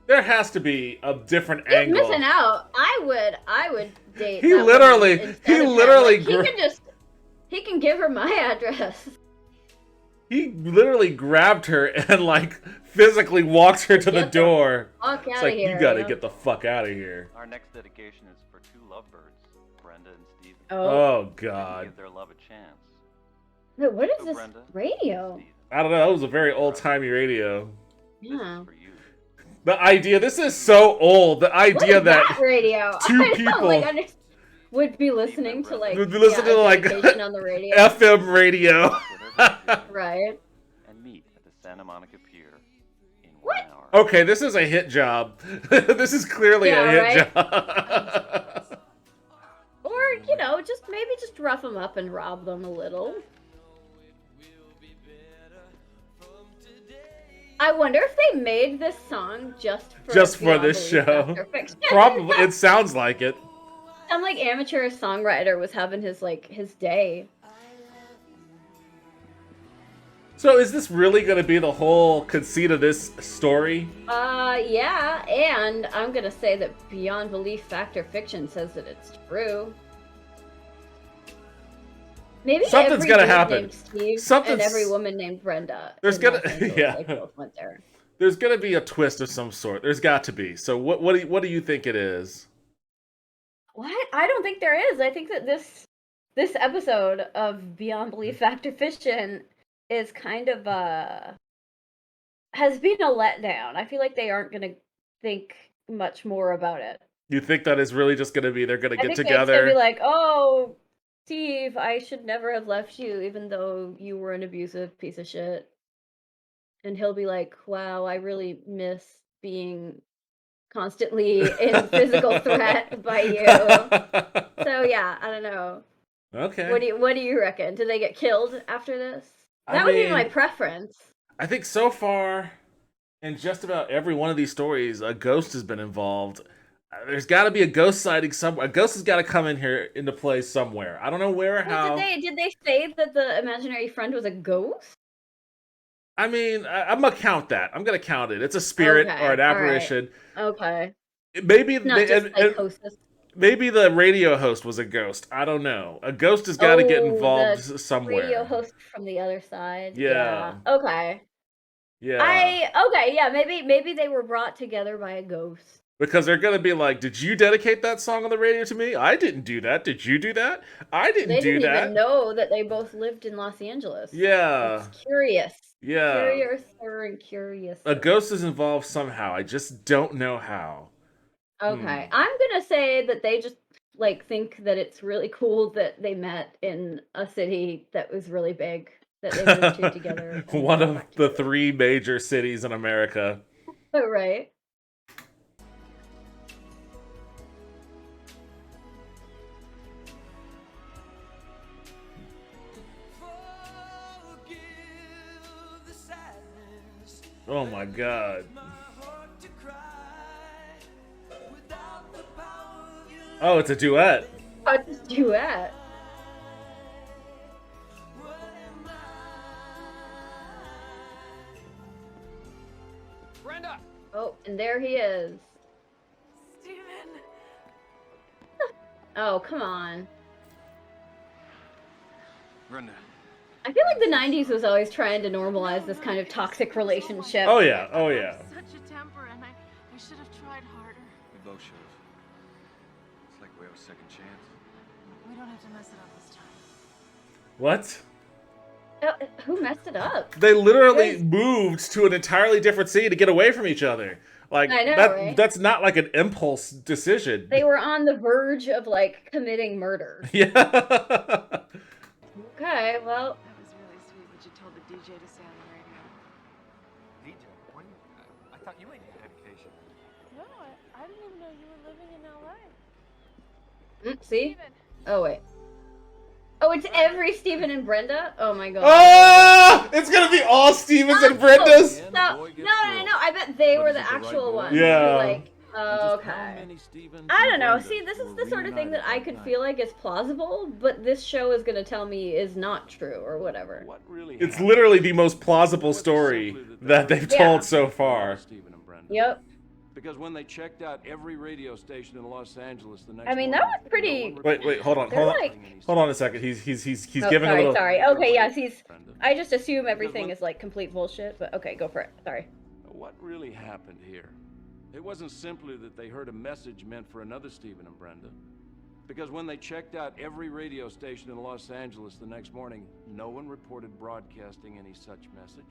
There has to be a different He's angle. missing out. I would date. He that literally- woman instead he of him. literally Like, he can give her my address. He literally grabbed her and like physically walked her to the door. Fuck It's outta like, here, you gotta yeah. get the fuck out of here. Our next dedication is for two lovebirds, Brenda and Steven. Oh god. Give their love a chance. Wait, what is So, this Brenda, radio? I don't know, it was a very old-timey radio. Yeah. The idea, this is so old. The idea that radio? two I people know, like, I would be listening to like would be listening to like dedication on the radio. FM radio. Right. And meet at the Santa Monica Pier in What? 1 hour. Okay, this is a hit job. This is clearly a hit job. Or, just rough them up and rob them a little. I wonder if they made this song just for Just for Beyond this Belief show. After Fiction. Probably, it sounds like it. Some like amateur songwriter was having his day. So is this really going to be the whole conceit of this story? Yeah, and I'm gonna say that Beyond Belief Factor Fiction says that it's true. Maybe Something's every gonna dude happen. named Steve Something's- and every woman named Brenda. There's in gonna- Los Angeles, yeah. they both went there. There's going to be a twist of some sort. There's got to be. So what do you think it is? What? I don't think there is. I think that this episode of Beyond Belief Factor Fiction is kind of has been a letdown. I feel like they aren't gonna think much more about it. You think that is really just going to be they're going to I get think together? it's gonna be like, oh, Steve, I should never have left you, even though you were an abusive piece of shit. And he'll be like, wow, I really miss being constantly in physical threat by you. So yeah, I don't know. Okay. What do you reckon? Do they get killed after this? I That would be mean- my preference. I think so far, in just about every one of these stories, a ghost has been involved. There's got to be a ghost sighting somewhere. A ghost has got to come in here into play somewhere. I don't know where or how. Did they say that the imaginary friend was a ghost? I mean, I'm gonna count that. I'm gonna count it. It's a spirit Okay, or an all right. apparition. Okay. Maybe Not just psychosis. maybe the radio host was a ghost. I don't know. A ghost has got to get involved the somewhere. Radio host from the other side. Yeah. Okay. Yeah. Maybe they were brought together by a ghost. Because they're gonna be like, "Did you dedicate that song on the radio to me? I didn't do that. Did you do that? I didn't They do didn't that." even know that they both lived in Los Angeles. Yeah. It's curious. Yeah. Curiouser and curious. A ghost is involved somehow. I just don't know how. Okay. I'm gonna say that they just think that it's really cool that they met in a city that was really big, that they moved to together. One of the 3 major cities in America. Right. Oh my god. Oh, it's a duet. Oh, it's a duet. Brenda! Oh, and there he is. Steven! Oh, come on. Brenda. I feel like the 90s was always trying to normalize this kind of toxic relationship. Oh yeah, oh yeah. Such a temper, and close shows. It's like we have a second chance. We don't have to mess it up this time. What? Who messed it up? They literally moved to an entirely different city to get away from each other. Like I know, that right? that's not like an impulse decision. They were on the verge of like committing murder. Yeah. Okay, well. That was really sweet that you told the DJ to stay on the radio. DJ, what? I thought you ain't dedication. No, I didn't even know you were living in LA. See? Oh, wait. Oh, it's every Steven and Brenda? Oh my god. Oh! It's gonna be all Stevens and Brendas! No, I bet they were the actual ones. Yeah. Like, okay. I don't know. See, this is the sort of thing that I could feel like is plausible, but this show is gonna tell me is not true or whatever. It's literally the most plausible story that they've told so far. Yep. Because when they checked out every radio station in Los Angeles the next I mean, that was pretty. Wait, hold on, hold on a second. He's giving a little. Sorry. Okay, yes, I just assume everything is like complete bullshit, but okay, go for it. Sorry. What really happened here? It wasn't simply that they heard a message meant for another Stephen and Brenda. Because when they checked out every radio station in Los Angeles the next morning, no one reported broadcasting any such message.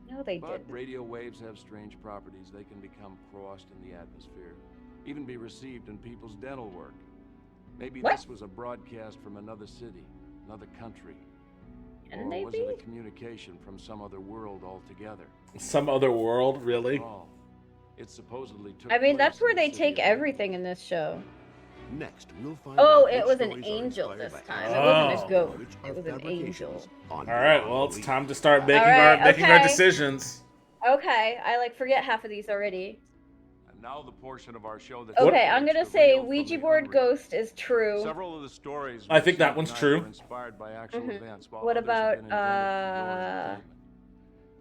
No, they But didn't. radio waves have strange properties. They can become crossed in the atmosphere, even be received in people's dental work. Maybe this was a broadcast from another city, another country. Or was it a communication from some other world altogether? Some other world, really? It supposedly took I mean, that's place where in the they city take of- everything in this show. Next, we'll find Oh, out it which was an stories are angel inspired this by time. actual It wasn't a events ghost. which It are was an angel. fabrications on All right, well, it's time to start making Alright, our okay. decisions. Okay, I like forget half of these already. And now the portion of our show that Okay, I'm gonna say Ouija board ghost is true. Several of the stories I think that one's true. were inspired by actual events, while What others have about been intended for your entertainment.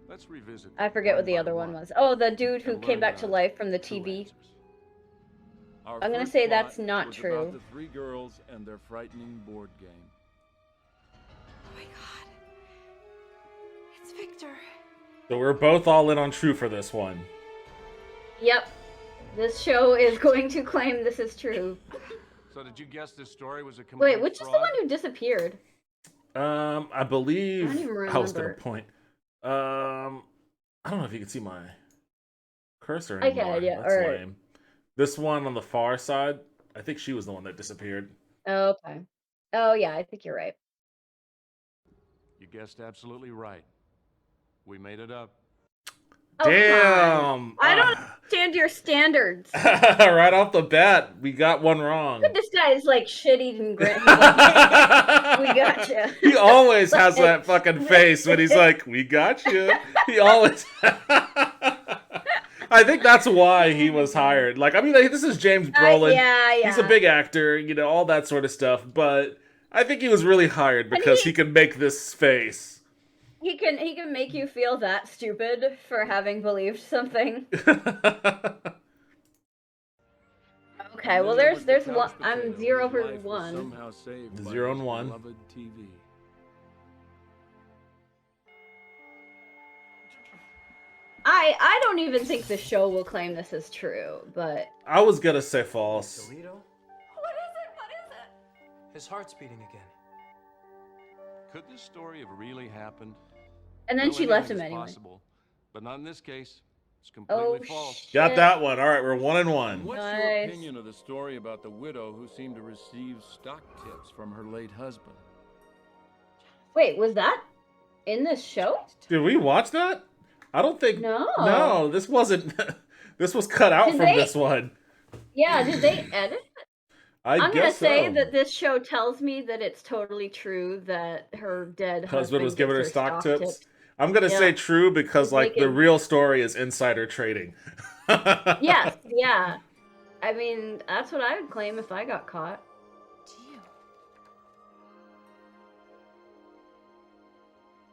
Let's revisit I forget what the other one was. Oh, the dude who came back to life from the two TV. answers. Our I'm gonna first say plot that's not was true. about the three girls and their frightening board game. Oh my god. It's Victor. So we're both all in on true for this one. Yep. This show is going to claim this is true. So did you guess this story was a complete Wait, which is the fraud? one who disappeared? I believe I don't even I was gonna remember. point. I don't know if you can see my cursor I anymore. can, yeah, That's alright. lame. This one on the far side, I think she was the one that disappeared. Oh, okay. Oh, yeah, I think you're right. You guessed absolutely right. We made it up. Oh, come Damn! on. I don't understand your standards. Right off the bat, we got one wrong. This guy is like shit-eating grit. He's like, we gotcha. He always has that fucking face when he's like, "We got you." He always. I think that's why he was hired. Like, I mean, like, this is James Brolin. Yeah. He's a big actor, you know, all that sort of stuff. But I think he was really hired because he can make this face. He can make you feel that stupid for having believed something. Okay, well there's one. I'm 0 for 1. Somehow saved by 0 and his 1. beloved TV. I don't even think the show will claim this is true, but I was gonna say false. Toledo? What is it? What is it? His heart's beating again. Could this story have really happened? and then Well, she left anything him is anyway. possible, but not in this case. It's completely Oh, false. Got that one. All right, we're 1 and 1. What's your Nice. opinion of the story about the widow who seemed to receive stock tips from her late husband? Wait, was that in this show? Did we watch that? I don't think. No. No, this wasn't. This was cut out Did from they- this one. Yeah, did they edit it? I I'm gonna guess say so. that this show tells me that it's totally true that her dead Husband was gives giving her stock tips. I'm gonna say true because like the making- real story is insider trading. Yes, yeah. I mean, that's what I would claim if I got caught.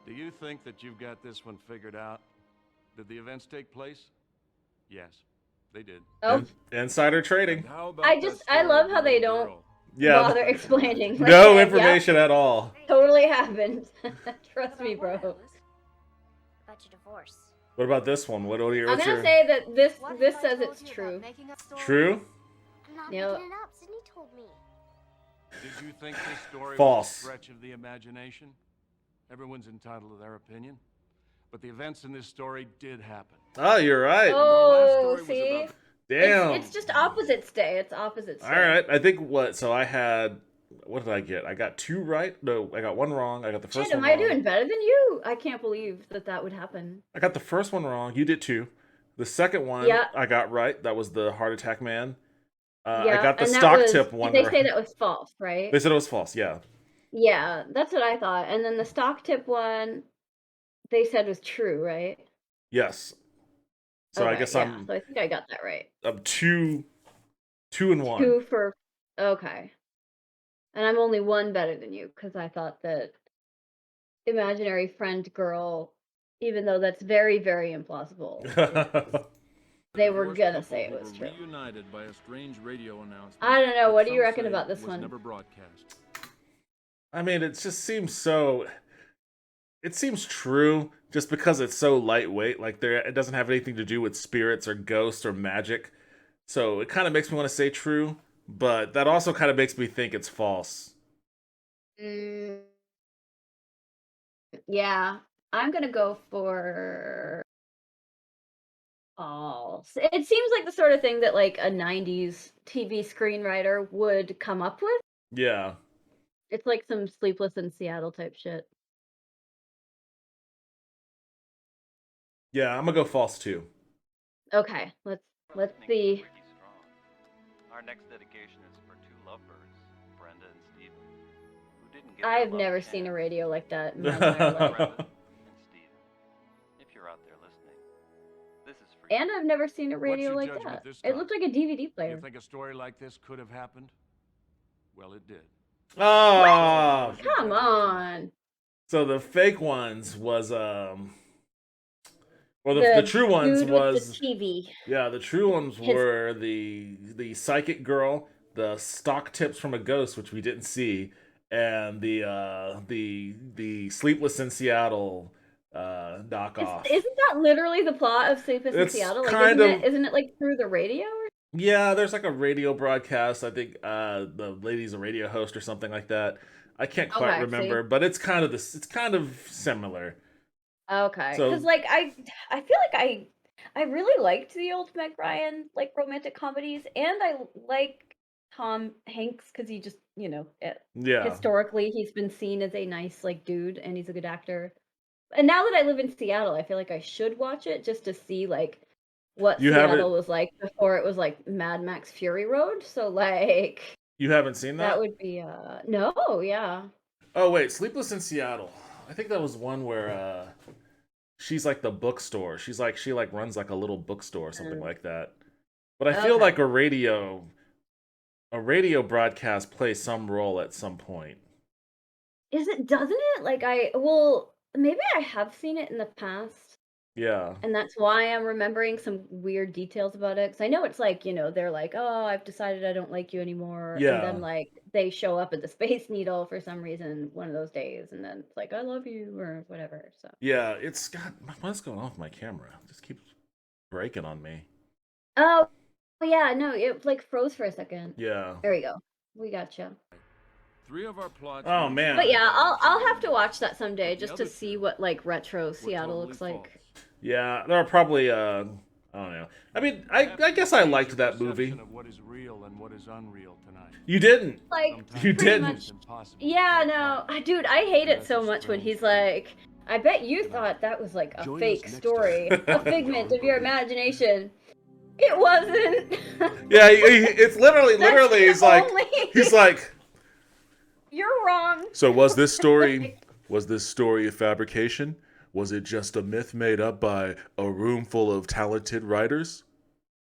Do you think that you've got this one figured out? Did the events take place? Yes, they did. Oh, Insider trading. How about I that just story I love of how the they little don't girl? Yeah. bother explaining. Like, No yeah, information at all. totally happened. Trust me, bro. About your divorce. What about this one? What are your? I'm What's gonna your say that this says it's true. true? I'm not Yep. making it up. Sydney told me. Did you think this story False. was a stretch of the imagination? Everyone's entitled to their opinion. But the events in this story did happen. Oh, you're right. Oh, see? Damn. It's just opposites day. It's opposites day. All right. I think so I had, what did I get? I got 2 right. No, I got 1 wrong. I got the first Shit, one am I wrong. doing better than you? I can't believe that would happen. I got the first one wrong. You did 2. The second one Yeah. I got right. That was the heart attack man. Yeah, I got the and that stock was- tip one. They say that was false, right? They said it was false. Yeah. Yeah, that's what I thought. And then the stock tip one, they said was true, right? Yes. So I Okay, guess yeah, so I think I got that right. I'm 2 and 1. 2 for okay. And I'm only 1 better than you because I thought that imaginary friend girl, even though that's very, very implausible, they were gonna say it was true. Reunited by a strange radio announcement. I don't know. that What do you some reckon say about this was one? Never broadcast. I mean, it just seems so. It seems true just because it's so lightweight. Like it doesn't have anything to do with spirits or ghosts or magic. So it kind of makes me want to say true, but that also kind of makes me think it's false. Yeah, I'm gonna go for false. It seems like the sort of thing that like a 90s TV screenwriter would come up with. Yeah. It's like some Sleepless in Seattle type shit. Yeah, I'm gonna go false too. Okay, let's see. Our next dedication is for 2 lovebirds, Brenda and Steven, who didn't get I've never seen a radio like that in my entire life. Brenda and Steven, if you're out there listening, this is for you. And I've never seen a radio your like judgment that. this It time? looked like a DVD You player. think a story like this could have happened? Well, it did. Oh. Come on. So the fake ones was well, the true ones dude with was the TV. Yeah, the true ones were the psychic girl, the stock tips from a ghost, which we didn't see, and the Sleepless in Seattle knockoff. Isn't that literally the plot of Sleepless in It's Seattle? Like, kind isn't it like through the radio? Yeah, there's like a radio broadcast. I think the lady's a radio host or something like that. I can't quite Okay, remember, see? but it's kind of this. It's kind of similar. Okay, So- because like I feel like I really liked the old Meg Ryan like romantic comedies, and I like Tom Hanks because he just Yeah. historically he's been seen as a nice like dude, and he's a good actor. And now that I live in Seattle, I feel like I should watch it just to see like what You haven't- Seattle was like before it was like Mad Max Fury Road. So like You haven't seen that? that would be no, yeah. Oh wait, Sleepless in Seattle. I think that was one where she's like the bookstore. She runs like a little bookstore or something like that. But I feel Okay. like a radio broadcast plays some role at some point. Doesn't it? Like maybe I have seen it in the past. Yeah. And that's why I'm remembering some weird details about it. Because I know it's like, they're like, oh, I've decided I don't like you anymore. Yeah. And then, like, they show up at the Space Needle for some reason one of those days. And then it's like, I love you or whatever. So Yeah, it's got... What's going on with my camera? It just keeps breaking on me. Oh, yeah, no, it, like, froze for a second. Yeah. There we go. We gotcha. 3 of our plots. Oh, man. But yeah, I'll have to watch that someday just to see what, like, retro Seattle looks like. Yeah, there are probably... I don't know. I mean, I guess I liked that movie. Of what is real and what is unreal tonight. You didn't. Like, You pretty didn't. much- Yeah, no. Dude, I hate it so much when he's like, I bet you thought that was like a Join us fake next story, time. a figment of your imagination. It wasn't. Yeah, it's literally, That's he's like, only- You're wrong. So was this story a fabrication? Was it just a myth made up by a room full of talented writers?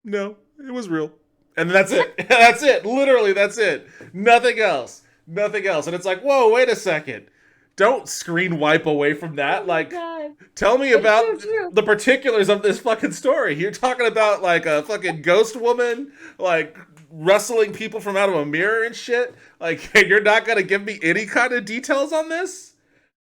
No, it was real. And that's it. That's it. Literally, that's it. Nothing else. Nothing else. And it's like, whoa, wait a second. Don't screen wipe away from that. Like, God. tell me It's about so true. the particulars of this fucking story. You're talking about like a fucking ghost woman, like wrestling people from out of a mirror and shit. Like, you're not gonna give me any kind of details on this?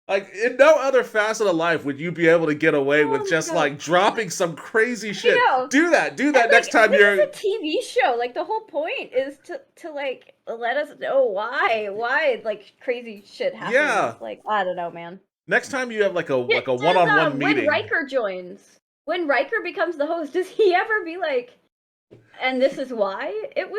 Like, in no other facet of life would you be able to get away with my just, God. like, dropping some crazy shit. know. Do that And, next time this you're... is a TV show. Like, the whole point is to like, let us know why, like, crazy shit happens. Yeah. Like, I don't know, man. Next time you have, like a Does, one-on-one meeting... When Riker joins, when Riker becomes the host, does he ever be like, and this is why? It was